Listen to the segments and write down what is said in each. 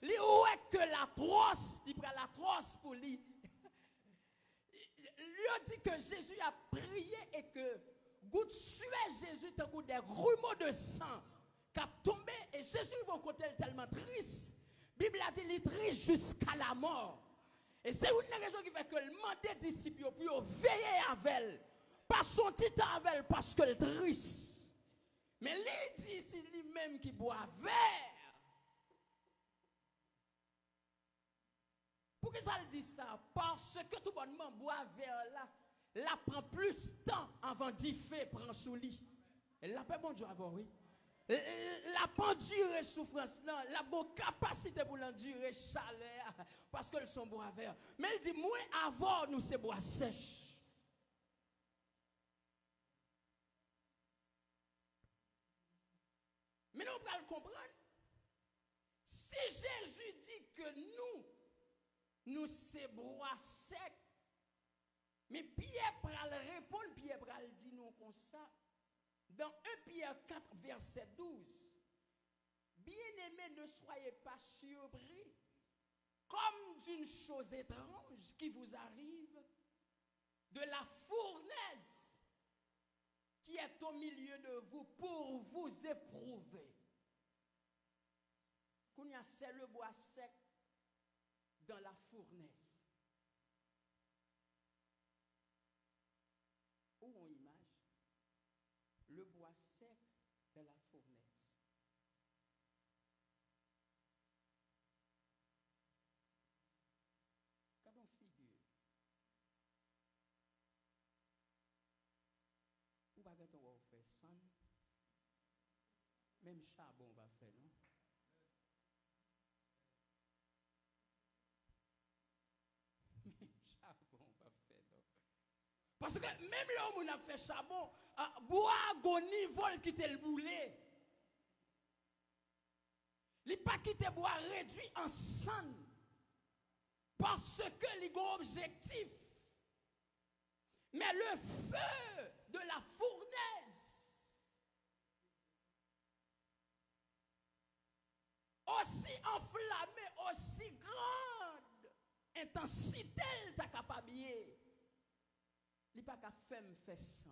Li ouais que la trosse, il prend la trosse pour lui. Lui a dit que Jésus a prié et que goutte suait Jésus tant que des grumeaux de sang qui a tombé et Jésus va côté tellement triste. La Bible a dit qu'il est triste jusqu'à la mort. Et c'est une raison qui fait que le mandat des disciples pour veiller avec elle. Pas son titre avec elle parce qu'elle est triste. Mais lui dit c'est lui-même qui boit verre. Pourquoi ça le dit ça? Parce que tout bonnement boit verre là, la prend plus de temps avant d'y faire prendre sous lit. Elle l'a pas bon Dieu avant, oui. La pas endurer souffrance là, la bonne capacité pour l'endurer chaleur parce qu'elles sont bois verts. Mais elle dit moi avant nous c'est bois sèche. Mais nous allons comprendre. Si Jésus dit que nous c'est bois sec, mais Pierre pral répondre, Pierre pral dit nous comme ça. Dans 1 Pierre 4, verset 12, bien-aimés, ne soyez pas surpris comme d'une chose étrange qui vous arrive de la fournaise qui est au milieu de vous pour vous éprouver. Kounya, c'est le bois sec dans la fournaise. Où on image? Le bois sec de la fournaise. Quand on figure, ou pas quand on va faire sang, même charbon va faire, non? Même charbon va faire, non? Parce que même là où on a fait charbon, bois agoni vol quitter le boulet. Il n'a pas quitté bois réduit en sang. Parce que les gros objectif. Mais le feu de la fournaise, aussi enflammé, aussi grande intensité, ta capacité. Il n'y a pas qu'à faire sang.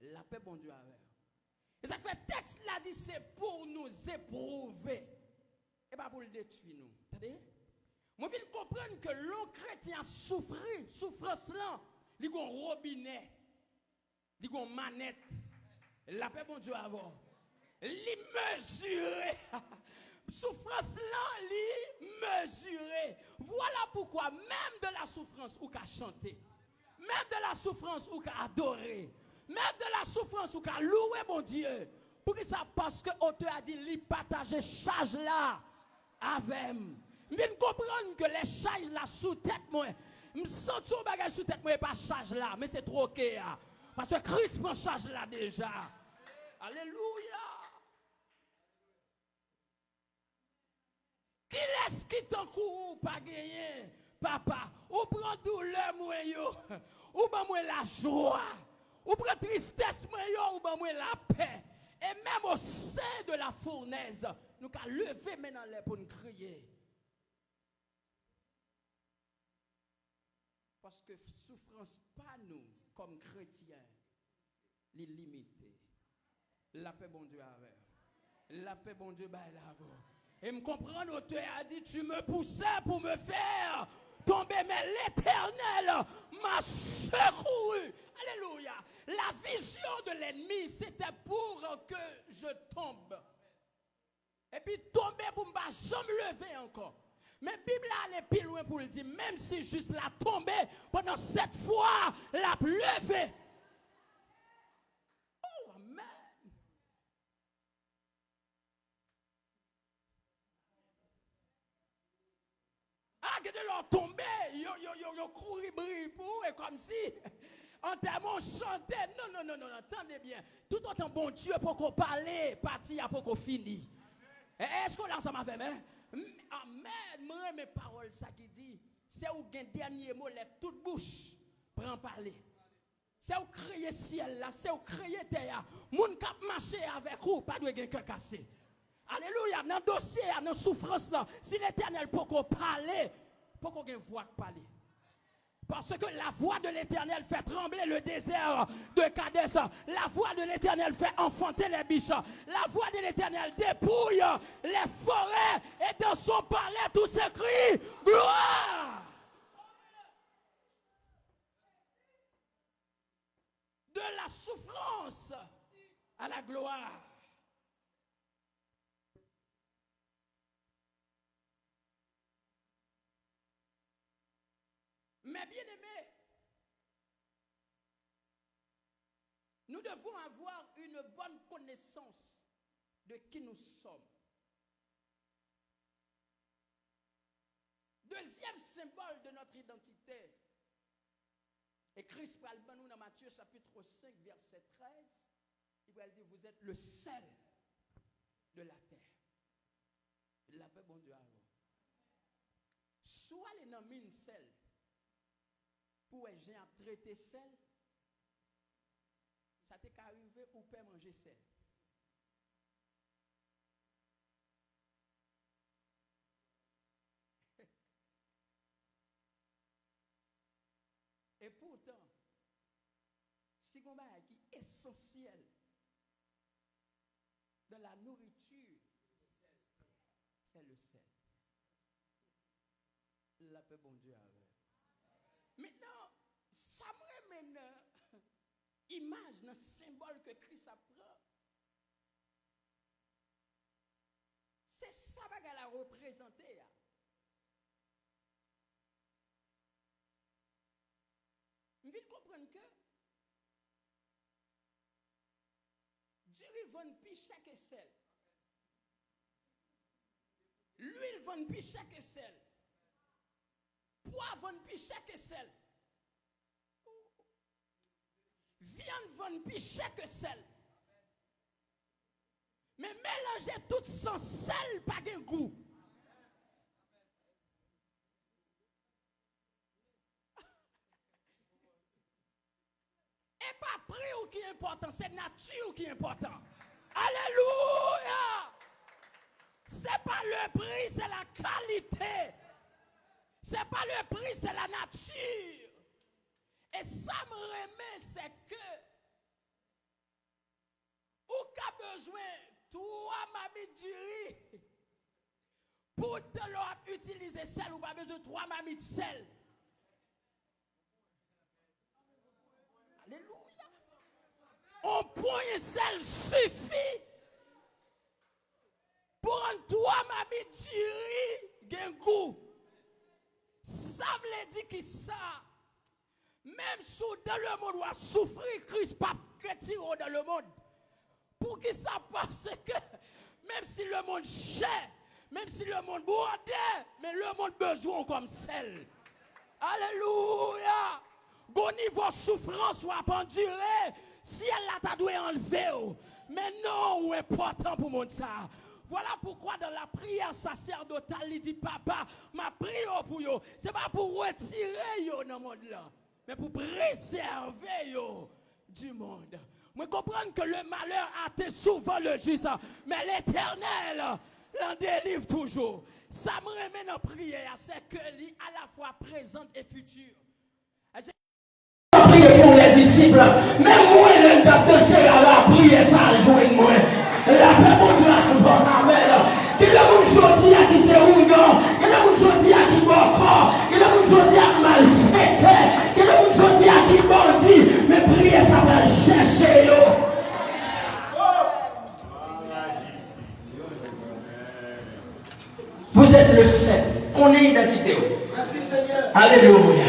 La paix, bon Dieu, avec. Et ça fait le texte là dit c'est pour nous éprouver. Et pas pour le détruire nous. Attendez? Moi, je veux comprendre que l'on chrétien souffre, souffrance là, il y a un robinet, il y a une manette. La paix, bon Dieu, avec. Il mesuré. Souffrance là, il mesuré. Voilà pourquoi même de la souffrance, ou qu'à chanter. Même de la souffrance ou qu'à adorer. Même de la souffrance ou qu'à louer mon Dieu. Pour que ça parce que l'auteur a dit il partager charge là avec moi. Je comprends que les charges là sous tête moi. Je sens tout bagage sous tête moi pas charge là mais c'est trop OK. Parce que Christ prend charge là déjà. Alléluia. Qui laisse qui t'en court pas gagner? Papa, ou prend douleur moi yo, ou ba moi la joie, ou prend tristesse moi yo, ou ba moi la paix. Et même au sein de la fournaise, nous qu'à lever maintenant les pour nous crier. Parce que souffrance pas nous comme chrétiens, les limiter. La paix bon Dieu avec. La paix bon Dieu bah là avant. Et me comprendre, l'auteur a dit, tu me poussais pour me faire tomber, mais l'Éternel m'a secouru. Alléluia. La vision de l'ennemi, c'était pour que je tombe. Et puis tomber pour ne pas jamais lever encore. Mais la Bible allait plus loin pour le dire, même si juste la tomber, pendant 7 fois, la lever. Oh, amen. Ah, que de leur tomber, yo courir pour et comme si en termes chanter. Non, attendez bien. Tout autant bon Dieu pour qu'on parle, parti pour qu'on finisse. Est-ce qu'on l'a ensemble avec moi? Amen. Moi, mes paroles, ça qui dit, c'est où un dernier mot, les toute bouche, prend parler. C'est où créer ciel là, c'est où créer terre. Moun kap marcher avec vous, pas de gen cœur cassé. Alléluia, dans le dossier, dans la souffrance là, si l'Éternel peut parler, pour qu'on ait une voix parler. Parce que la voix de l'Éternel fait trembler le désert de Kadès. La voix de l'Éternel fait enfanter les biches. La voix de l'Éternel dépouille les forêts. Et dans son palais, tout se crie gloire. De la souffrance à la gloire. Mais bien aimés, nous devons avoir une bonne connaissance de qui nous sommes. Deuxième symbole de notre identité. Et Christ parle de nous dans Matthieu chapitre 5, verset 13. Il va dire, vous êtes le sel de la terre. La paix, bon Dieu, avant. Soit les nommines sel. Pour les gens traiter sel, ça t'est arrivé ou peut manger sel. Et pourtant, si on a qui est essentiel dans la nourriture, c'est le sel. La paix, bon Dieu, avec. Maintenant, ça me ramène image, dans symbole que Christ apprend. C'est ça qu'elle a représenté. Vous devez comprendre que du riz vend plus chaque sel. L'huile vend plus chaque sel. Poivre vend plus chaque sel. Viande vend plus chaque sel. Mais mélanger tout sans sel, pas de goût. Et pas prix ou qui est important, c'est nature qui est important. Alléluia! C'est pas le prix, c'est la qualité. C'est pas le prix, c'est la nature. Et ça me remet, c'est que ou qu'a besoin trois mamites du riz pour te leur utiliser sel ou pas besoin de trois mamites de sel. Alléluia. Un point sel suffit pour un trois mamites du riz gain goût. Ça veut dire que ça, même si dans le monde on souffrir, Christ pas chrétien dans le monde. Pour qui ça parce que même si le monde cher, même si le monde bordé, mais le monde besoin comme sel. Alléluia. Bon niveau souffrance ou à endurer, si elle l'a t'a doué enlever. Mais non, ou important pour monde ça. Voilà pourquoi dans la prière sacerdotale, il dit papa, ma prière pour vous, c'est pas pour retirer yo dans le monde là, mais pour préserver yo du monde. Moi comprendre que le malheur a été souvent le juste, mais l'Éternel l'en délivre toujours. Ça me remet dans prière, c'est que lui à la fois présente et futur. Prier pour les disciples, mais moi le temps de la prière ça a joué moi. La paix pour Dieu a tout amen. Que le monde jodi a qui c'est ougan, que le monde jodi a qui boko, que le monde jodi a mal fait, que le monde jodi a qui bandit, mais prier ça va chercher yo. Vous êtes le sel, qu'on ait identité. Merci Seigneur. Alléluia.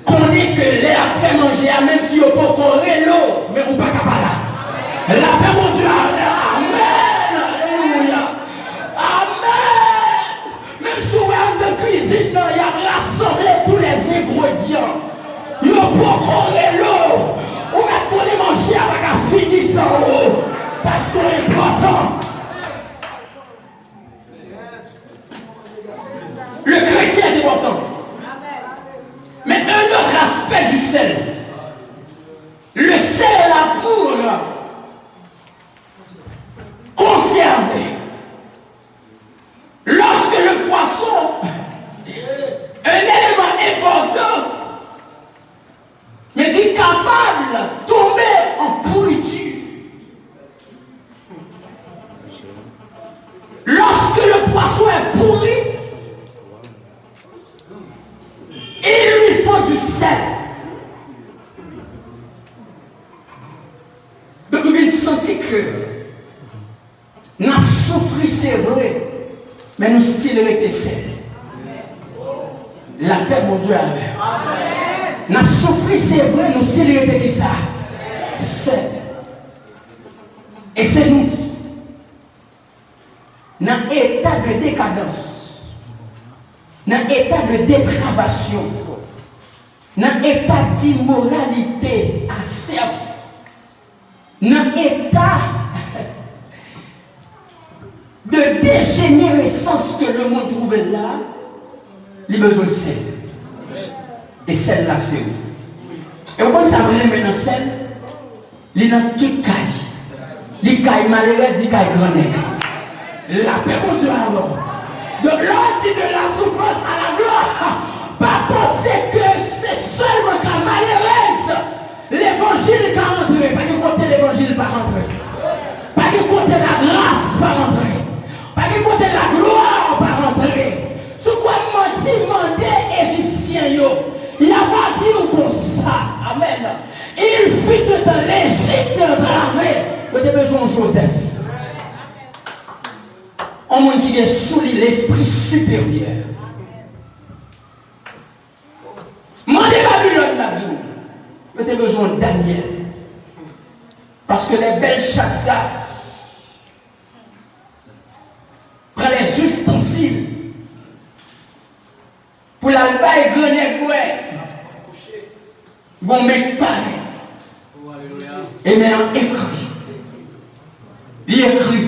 Qu'on ait que l'air fait manger, même si on peut courir l'eau, mais on ne peut pas là. La paix mon Dieu, amen, alléluia, amen. Même si on est de cuisine, il a rassemblé tous les ingrédients. Il ne peut pas courir l'eau, on va qu'on manger avec un fini sans eau, parce que c'est important. Le chrétien est important. Mais un autre aspect du sel. Le sel est là pour conserver, l'œuf pourri, il lui faut du sel. Donc, il sentit que nous avons souffert, c'est vrai, mais nous stylons avec sel. La paix, mon Dieu, amen. Nous avons souffert, c'est vrai, nous stylons avec ça. Sel. Et c'est nous. Dans l'état de décadence, dans l'état de dépravation, dans l'état d'immoralité assez, dans l'état de dégénérescence que le monde trouve là, il a besoin de sel. Et celle-là, c'est où? Et pourquoi ça me met dans celle? Il est dans toute caille. Les cailles malheureuses, les cailles grenades. La paix, mon Dieu, alors. Donc, l'on dit de la souffrance à la gloire. Pas penser que c'est seulement quand malheureuse. L'évangile qui rentré. Pas de côté l'évangile pas rentré. Pas de côté la grâce pas rentré. Pas de côté la gloire pas rentré. Ce qu'on m'a dit, demandé Égyptien, il a pas dit comme ça. Amen. Il fut dans l'Égypte ramé. Vous avez besoin de Joseph. Un monde qui est sous l'esprit supérieur. Mandez Babylone là-dessus. Vous avez besoin de Daniel. Parce que les belles chatsas prennent les ustensiles pour l'alba et grenade bouet. Vont mettre paraître. Et maintenant écrit. Il écrit.